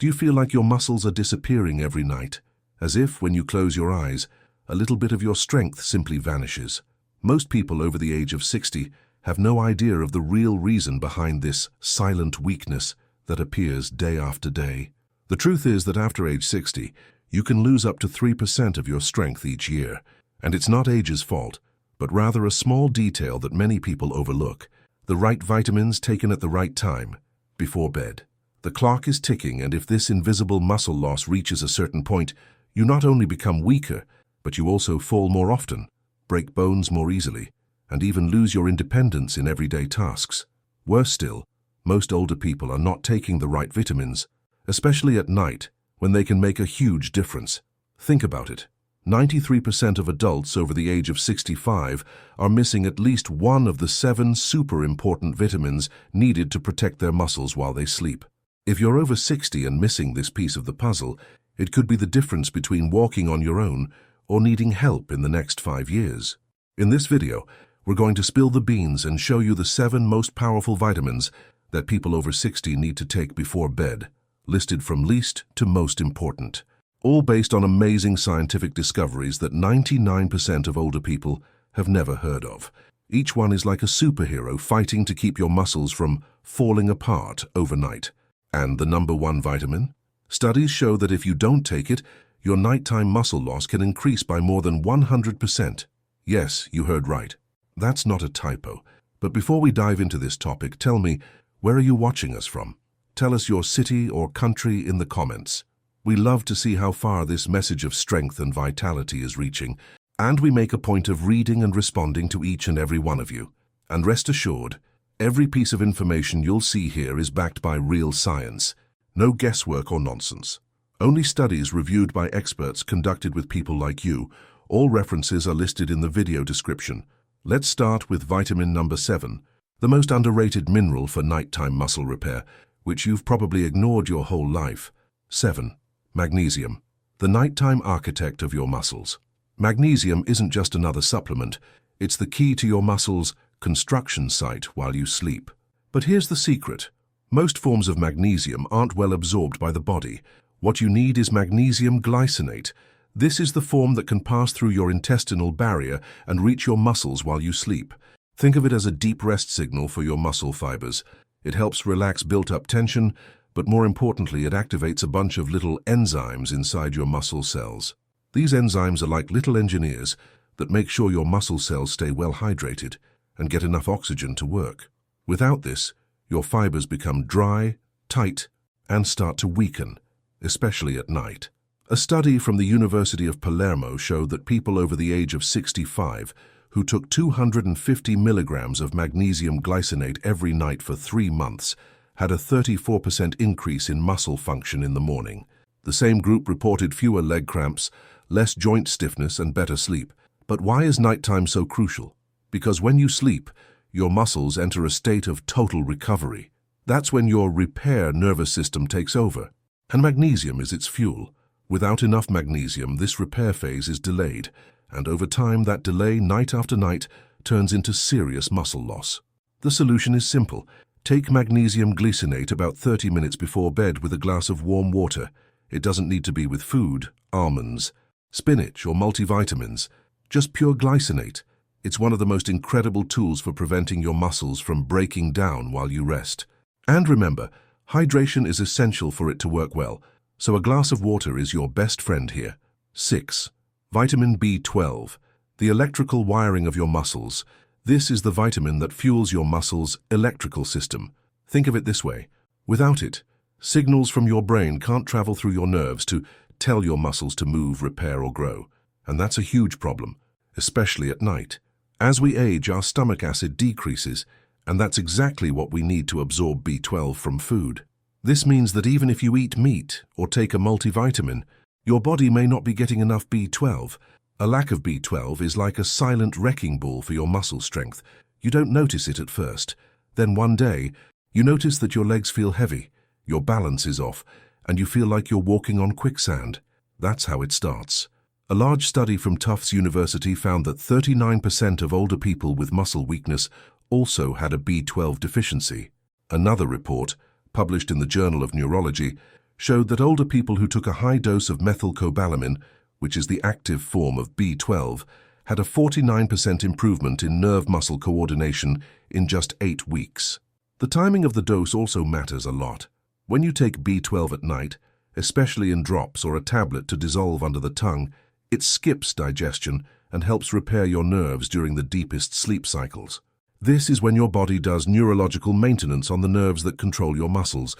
Do you feel like your muscles are disappearing every night, as if, when you close your eyes, a little bit of your strength simply vanishes? Most people over the age of 60 have no idea of the real reason behind this silent weakness that appears day after day. The truth is that after age 60, you can lose up to 3% of your strength each year, and it's not age's fault, but rather a small detail that many people overlook: the right vitamins taken at the right time, before bed. The clock is ticking, and if this invisible muscle loss reaches a certain point, you not only become weaker, but you also fall more often, break bones more easily, and even lose your independence in everyday tasks. Worse still, most older people are not taking the right vitamins, especially at night, when they can make a huge difference. Think about it. 93% of adults over the age of 65 are missing at least one of the 7 super important vitamins needed to protect their muscles while they sleep. If you're over 60 and missing this piece of the puzzle, it could be the difference between walking on your own or needing help in the next 5 years. In this video, we're going to spill the beans and show you the 7 most powerful vitamins that people over 60 need to take before bed, listed from least to most important. All based on amazing scientific discoveries that 99% of older people have never heard of. Each one is like a superhero fighting to keep your muscles from falling apart overnight. And the number 1 vitamin? Studies show that if you don't take it, your nighttime muscle loss can increase by more than 100%. Yes, you heard right. That's not a typo. But before we dive into this topic, tell me, where are you watching us from? Tell us your city or country in the comments. We love to see how far this message of strength and vitality is reaching, and we make a point of reading and responding to each and every one of you. And rest assured, every piece of information you'll see here is backed by real science. No guesswork or nonsense. Only studies reviewed by experts conducted with people like you. All references are listed in the video description. Let's start with vitamin number 7, the most underrated mineral for nighttime muscle repair, which you've probably ignored your whole life. 7. Magnesium, the nighttime architect of your muscles. Magnesium isn't just another supplement, it's the key to your muscles' construction site while you sleep. But here's the secret. Most forms of magnesium aren't well absorbed by the body. What you need is magnesium glycinate. This is the form that can pass through your intestinal barrier and reach your muscles while you sleep. Think of it as a deep rest signal for your muscle fibers. It helps relax built-up tension, but more importantly, it activates a bunch of little enzymes inside your muscle cells. These enzymes are like little engineers that make sure your muscle cells stay well hydrated and get enough oxygen to work. Without this, your fibers become dry, tight, and start to weaken, especially at night. A study from the University of Palermo showed that people over the age of 65 who took 250 milligrams of magnesium glycinate every night for 3 months had a 34% increase in muscle function in the morning. The same group reported fewer leg cramps, less joint stiffness, and better sleep. But why is nighttime so crucial? Because when you sleep, your muscles enter a state of total recovery. That's when your repair nervous system takes over, and magnesium is its fuel. Without enough magnesium, this repair phase is delayed, and over time that delay, night after night, turns into serious muscle loss. The solution is simple. Take magnesium glycinate about 30 minutes before bed with a glass of warm water. It doesn't need to be with food, almonds, spinach, or multivitamins. Just pure glycinate. It's one of the most incredible tools for preventing your muscles from breaking down while you rest. And remember, hydration is essential for it to work well, so a glass of water is your best friend here. 6. Vitamin B12, the electrical wiring of your muscles. This is the vitamin that fuels your muscles' electrical system. Think of it this way. Without it, signals from your brain can't travel through your nerves to tell your muscles to move, repair, or grow. And that's a huge problem, especially at night. As we age, our stomach acid decreases, and that's exactly what we need to absorb B12 from food. This means that even if you eat meat or take a multivitamin, your body may not be getting enough B12. A lack of B12 is like a silent wrecking ball for your muscle strength. You don't notice it at first. Then one day, you notice that your legs feel heavy, your balance is off, and you feel like you're walking on quicksand. That's how it starts. A large study from Tufts University found that 39% of older people with muscle weakness also had a B12 deficiency. Another report, published in the Journal of Neurology, showed that older people who took a high dose of methylcobalamin, which is the active form of B12, had a 49% improvement in nerve muscle coordination in just 8 weeks. The timing of the dose also matters a lot. When you take B12 at night, especially in drops or a tablet to dissolve under the tongue, it skips digestion and helps repair your nerves during the deepest sleep cycles. This is when your body does neurological maintenance on the nerves that control your muscles,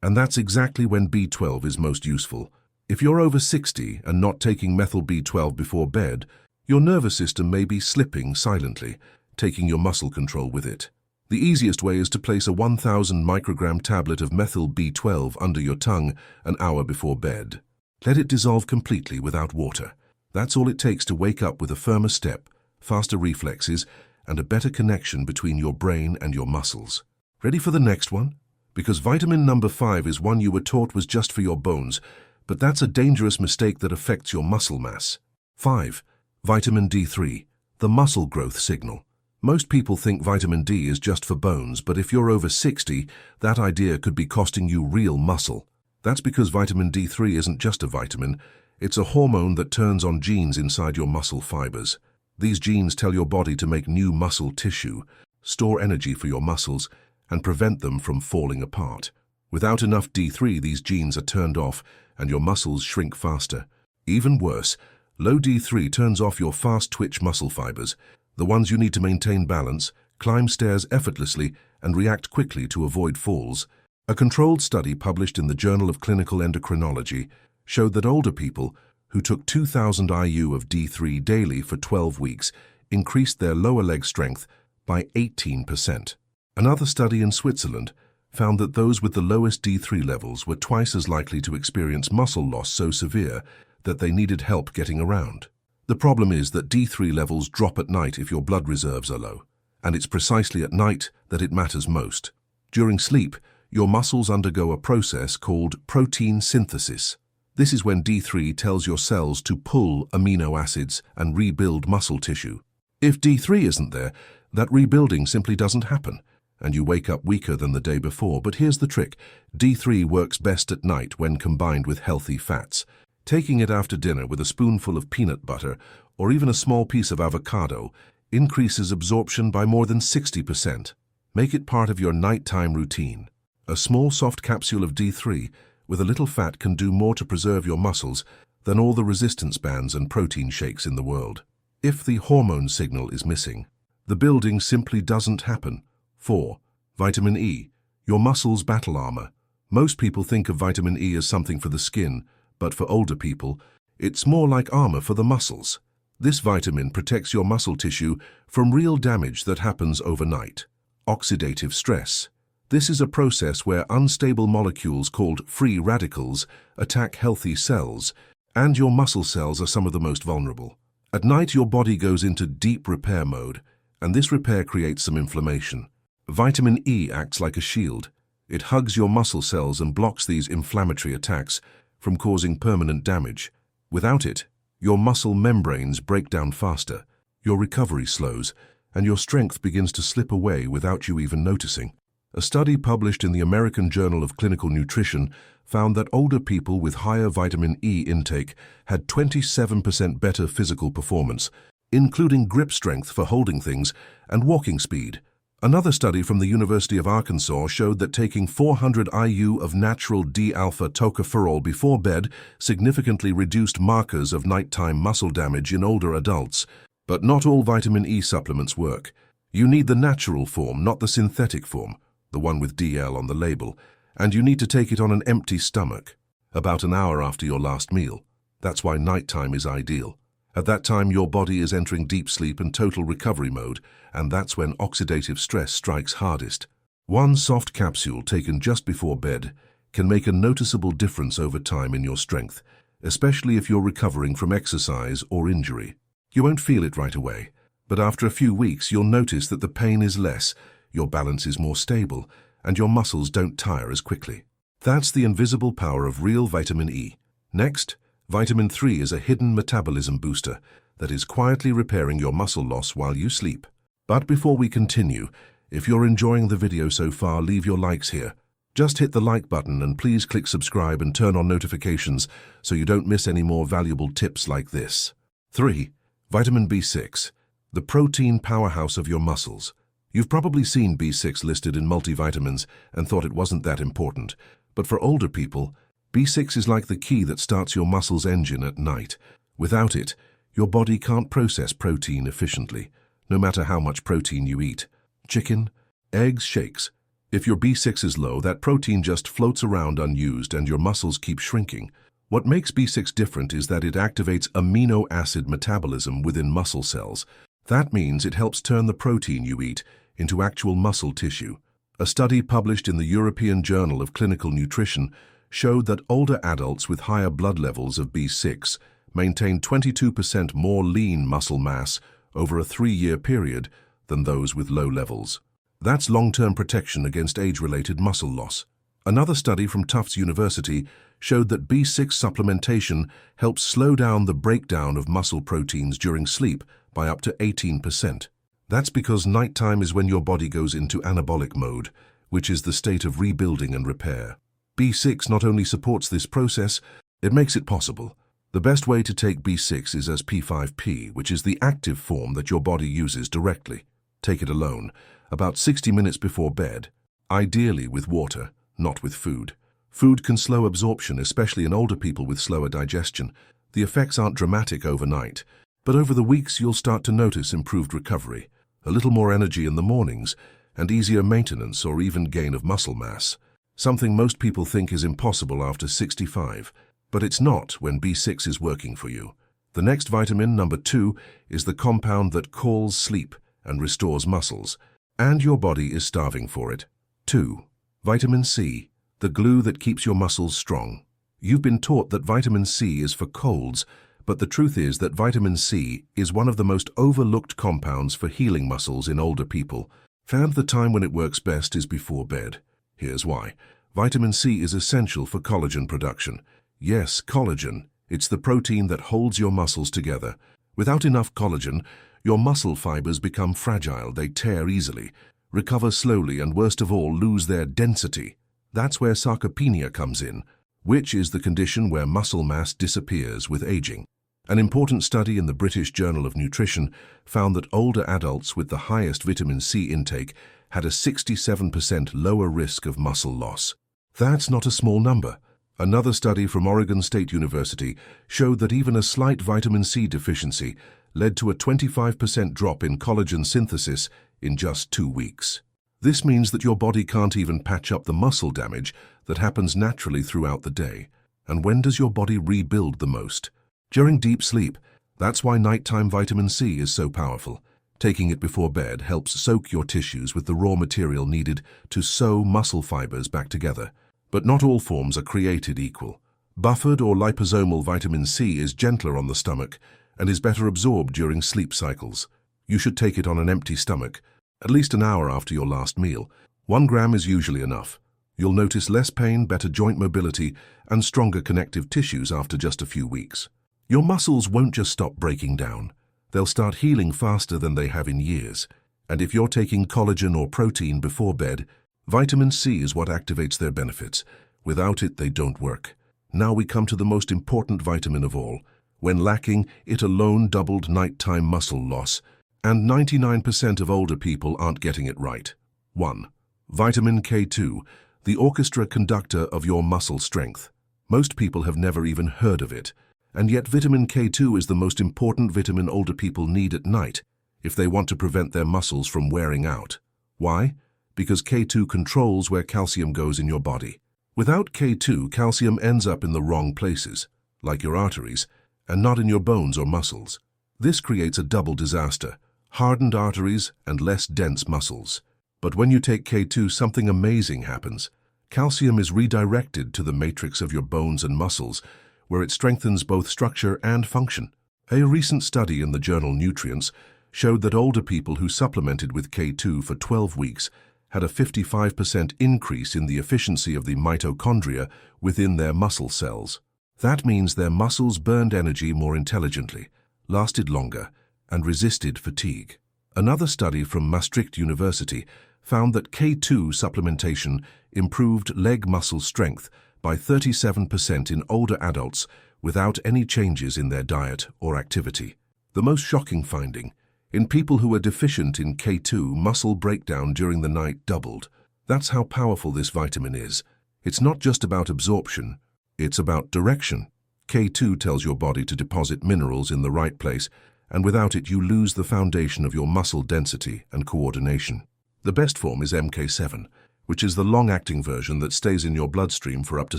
and that's exactly when B12 is most useful. If you're over 60 and not taking methyl B12 before bed, your nervous system may be slipping silently, taking your muscle control with it. The easiest way is to place a 1,000 microgram tablet of methyl B12 under your tongue an hour before bed. Let it dissolve completely without water. That's all it takes to wake up with a firmer step, faster reflexes, and a better connection between your brain and your muscles. Ready for the next one? Because vitamin number 5 is one you were taught was just for your bones, but that's a dangerous mistake that affects your muscle mass. 5. Vitamin D3, the muscle growth signal. Most people think vitamin D is just for bones, but if you're over 60, that idea could be costing you real muscle. That's because vitamin D3 isn't just a vitamin, it's a hormone that turns on genes inside your muscle fibers. These genes tell your body to make new muscle tissue, store energy for your muscles, and prevent them from falling apart. Without enough D3, these genes are turned off and your muscles shrink faster. Even worse, low D3 turns off your fast-twitch muscle fibers, the ones you need to maintain balance, climb stairs effortlessly, and react quickly to avoid falls. A controlled study published in the Journal of Clinical Endocrinology showed that older people who took 2,000 IU of D3 daily for 12 weeks increased their lower leg strength by 18%. Another study in Switzerland found that those with the lowest D3 levels were twice as likely to experience muscle loss so severe that they needed help getting around. The problem is that D3 levels drop at night if your blood reserves are low, and it's precisely at night that it matters most. During sleep, your muscles undergo a process called protein synthesis. This is when D3 tells your cells to pull amino acids and rebuild muscle tissue. If D3 isn't there, that rebuilding simply doesn't happen, and you wake up weaker than the day before. But here's the trick. D3 works best at night when combined with healthy fats. Taking it after dinner with a spoonful of peanut butter or even a small piece of avocado increases absorption by more than 60%. Make it part of your nighttime routine. A small soft capsule of D3 with a little fat can do more to preserve your muscles than all the resistance bands and protein shakes in the world. If the hormone signal is missing, the building simply doesn't happen. 4. Vitamin E, your muscles' battle armor. Most people think of vitamin E as something for the skin, but for older people, it's more like armor for the muscles. This vitamin protects your muscle tissue from real damage that happens overnight. Oxidative stress. This is a process where unstable molecules called free radicals attack healthy cells, and your muscle cells are some of the most vulnerable. At night, your body goes into deep repair mode, and this repair creates some inflammation. Vitamin E acts like a shield. It hugs your muscle cells and blocks these inflammatory attacks from causing permanent damage. Without it, your muscle membranes break down faster, your recovery slows, and your strength begins to slip away without you even noticing. A study published in the American Journal of Clinical Nutrition found that older people with higher vitamin E intake had 27% better physical performance, including grip strength for holding things and walking speed. Another study from the University of Arkansas showed that taking 400 IU of natural D-alpha tocopherol before bed significantly reduced markers of nighttime muscle damage in older adults. But not all vitamin E supplements work. You need the natural form, not the synthetic form, the one with DL on the label, and you need to take it on an empty stomach, about an hour after your last meal. That's why nighttime is ideal. At that time, your body is entering deep sleep and total recovery mode, and that's when oxidative stress strikes hardest. One soft capsule taken just before bed can make a noticeable difference over time in your strength, especially if you're recovering from exercise or injury. You won't feel it right away, but after a few weeks, you'll notice that the pain is less, your balance is more stable, and your muscles don't tire as quickly. That's the invisible power of real vitamin E. Next, vitamin 3 is a hidden metabolism booster that is quietly repairing your muscle loss while you sleep. But before we continue, if you're enjoying the video so far, leave your likes here. Just hit the like button and please click subscribe and turn on notifications so you don't miss any more valuable tips like this. 3. Vitamin B6, the protein powerhouse of your muscles. You've probably seen B6 listed in multivitamins and thought it wasn't that important, but for older people, B6 is like the key that starts your muscles' engine at night. Without it, your body can't process protein efficiently, no matter how much protein you eat. Chicken, eggs, shakes. If your B6 is low, that protein just floats around unused and your muscles keep shrinking. What makes B6 different is that it activates amino acid metabolism within muscle cells. That means it helps turn the protein you eat into actual muscle tissue. A study published in the European Journal of Clinical Nutrition showed that older adults with higher blood levels of B6 maintained 22% more lean muscle mass over a 3-year period than those with low levels. That's long-term protection against age-related muscle loss. Another study from Tufts University showed that B6 supplementation helps slow down the breakdown of muscle proteins during sleep by up to 18%. That's because nighttime is when your body goes into anabolic mode, which is the state of rebuilding and repair. B6 not only supports this process, it makes it possible. The best way to take B6 is as P5P, which is the active form that your body uses directly. Take it alone, about 60 minutes before bed, ideally with water, not with food. Food can slow absorption, especially in older people with slower digestion. The effects aren't dramatic overnight, but over the weeks you'll start to notice improved recovery, a little more energy in the mornings, and easier maintenance or even gain of muscle mass. Something most people think is impossible after 65, but it's not when B6 is working for you. The next vitamin, number 2, is the compound that calls sleep and restores muscles, and your body is starving for it. 2. Vitamin C, the glue that keeps your muscles strong. You've been taught that vitamin C is for colds, but the truth is that vitamin C is one of the most overlooked compounds for healing muscles in older people. Found the time when it works best is before bed. Here's why. Vitamin C is essential for collagen production. Yes, collagen. It's the protein that holds your muscles together. Without enough collagen, your muscle fibers become fragile, they tear easily, recover slowly, and worst of all, lose their density. That's where sarcopenia comes in, which is the condition where muscle mass disappears with aging. An important study in the British Journal of Nutrition found that older adults with the highest vitamin C intake had a 67% lower risk of muscle loss. That's not a small number. Another study from Oregon State University showed that even a slight vitamin C deficiency led to a 25% drop in collagen synthesis in just 2 weeks. This means that your body can't even patch up the muscle damage that happens naturally throughout the day. And when does your body rebuild the most? During deep sleep. That's why nighttime vitamin C is so powerful. Taking it before bed helps soak your tissues with the raw material needed to sew muscle fibers back together. But not all forms are created equal. Buffered or liposomal vitamin C is gentler on the stomach and is better absorbed during sleep cycles. You should take it on an empty stomach, at least an hour after your last meal. 1 gram is usually enough. You'll notice less pain, better joint mobility, and stronger connective tissues after just a few weeks. Your muscles won't just stop breaking down. They'll start healing faster than they have in years. And if you're taking collagen or protein before bed, vitamin C is what activates their benefits. Without it, they don't work. Now we come to the most important vitamin of all. When lacking, it alone doubled nighttime muscle loss, and 99% of older people aren't getting it right. 1. Vitamin K2, the orchestra conductor of your muscle strength. Most people have never even heard of it, and yet vitamin K2 is the most important vitamin older people need at night if they want to prevent their muscles from wearing out. Why? Because K2 controls where calcium goes in your body. Without K2, calcium ends up in the wrong places, like your arteries, and not in your bones or muscles. This creates a double disaster: hardened arteries and less dense muscles. But when you take K2, something amazing happens. Calcium is redirected to the matrix of your bones and muscles, where it strengthens both structure and function. A recent study in the journal Nutrients showed that older people who supplemented with K2 for 12 weeks had a 55% increase in the efficiency of the mitochondria within their muscle cells. That means their muscles burned energy more intelligently, lasted longer, and resisted fatigue. Another study from Maastricht University found that K2 supplementation improved leg muscle strength by 37% in older adults without any changes in their diet or activity. The most shocking finding: in people who are deficient in K2, muscle breakdown during the night doubled. That's how powerful this vitamin is. It's not just about absorption, it's about direction. K2 tells your body to deposit minerals in the right place, and without it you lose the foundation of your muscle density and coordination. The best form is MK7, which is the long-acting version that stays in your bloodstream for up to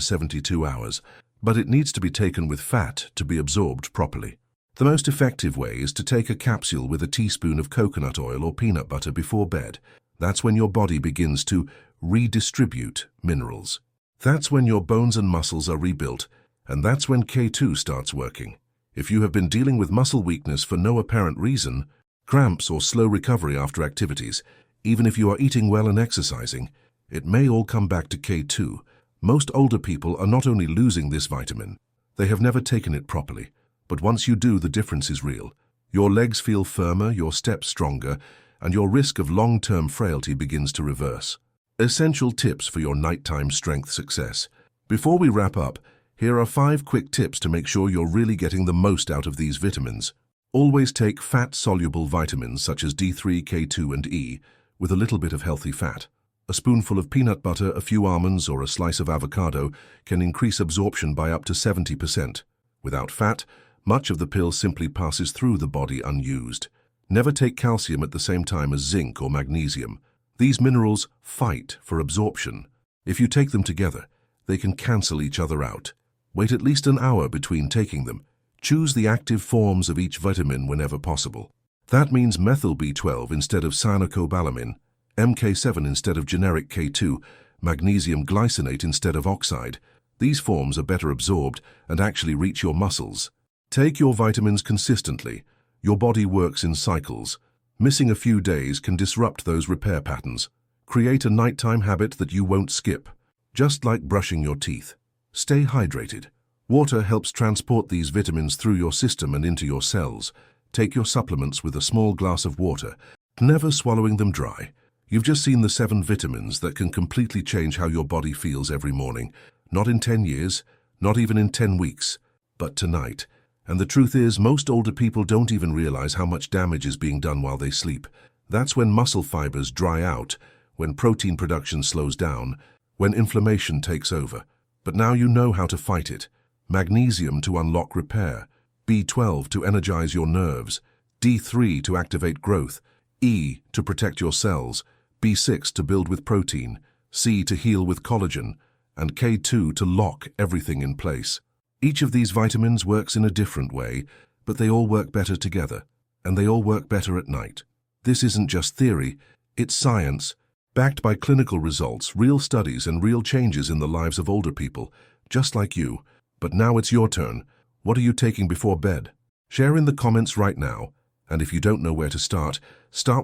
72 hours, but it needs to be taken with fat to be absorbed properly. The most effective way is to take a capsule with a teaspoon of coconut oil or peanut butter before bed. That's when your body begins to redistribute minerals. That's when your bones and muscles are rebuilt, and that's when K2 starts working. If you have been dealing with muscle weakness for no apparent reason, cramps or slow recovery after activities, even if you are eating well and exercising, it may all come back to K2. Most older people are not only losing this vitamin, they have never taken it properly. But once you do, the difference is real. Your legs feel firmer, your steps stronger, and your risk of long-term frailty begins to reverse. Essential tips for your nighttime strength success. Before we wrap up, here are 5 quick tips to make sure you're really getting the most out of these vitamins. Always take fat-soluble vitamins such as D3, K2, and E, with a little bit of healthy fat. A spoonful of peanut butter, a few almonds, or a slice of avocado can increase absorption by up to 70%. Without fat, much of the pill simply passes through the body unused. Never take calcium at the same time as zinc or magnesium. These minerals fight for absorption. If you take them together, they can cancel each other out. Wait at least an hour between taking them. Choose the active forms of each vitamin whenever possible. That means methyl B12 instead of cyanocobalamin, MK7 instead of generic K2, magnesium glycinate instead of oxide. These forms are better absorbed and actually reach your muscles. Take your vitamins consistently. Your body works in cycles. Missing a few days can disrupt those repair patterns. Create a nighttime habit that you won't skip. Just like brushing your teeth. Stay hydrated. Water helps transport these vitamins through your system and into your cells. Take your supplements with a small glass of water, never swallowing them dry. You've just seen the 7 vitamins that can completely change how your body feels every morning. Not in 10 years, not even in 10 weeks, but tonight. And the truth is, most older people don't even realize how much damage is being done while they sleep. That's when muscle fibers dry out, when protein production slows down, when inflammation takes over. But now you know how to fight it. Magnesium to unlock repair, B12 to energize your nerves, D3 to activate growth, E to protect your cells, B6 to build with protein, C to heal with collagen, and K2 to lock everything in place. Each of these vitamins works in a different way, but they all work better together, and they all work better at night. This isn't just theory, it's science, backed by clinical results, real studies, and real changes in the lives of older people, just like you. But now it's your turn. What are you taking before bed? Share in the comments right now, and if you don't know where to start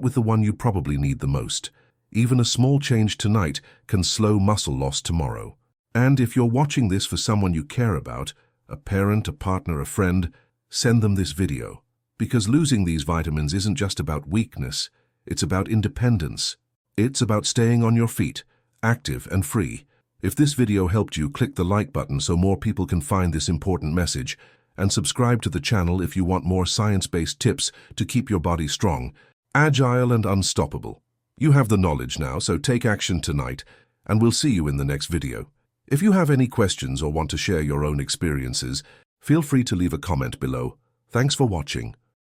with the one you probably need the most. Even a small change tonight can slow muscle loss tomorrow. And if you're watching this for someone you care about, a parent, a partner, a friend, send them this video. Because losing these vitamins isn't just about weakness, it's about independence. It's about staying on your feet, active and free. If this video helped you, click the like button so more people can find this important message, and subscribe to the channel if you want more science-based tips to keep your body strong, agile and unstoppable. You have the knowledge now, so take action tonight, and we'll see you in the next video. If you have any questions or want to share your own experiences, feel free to leave a comment below. Thanks for watching.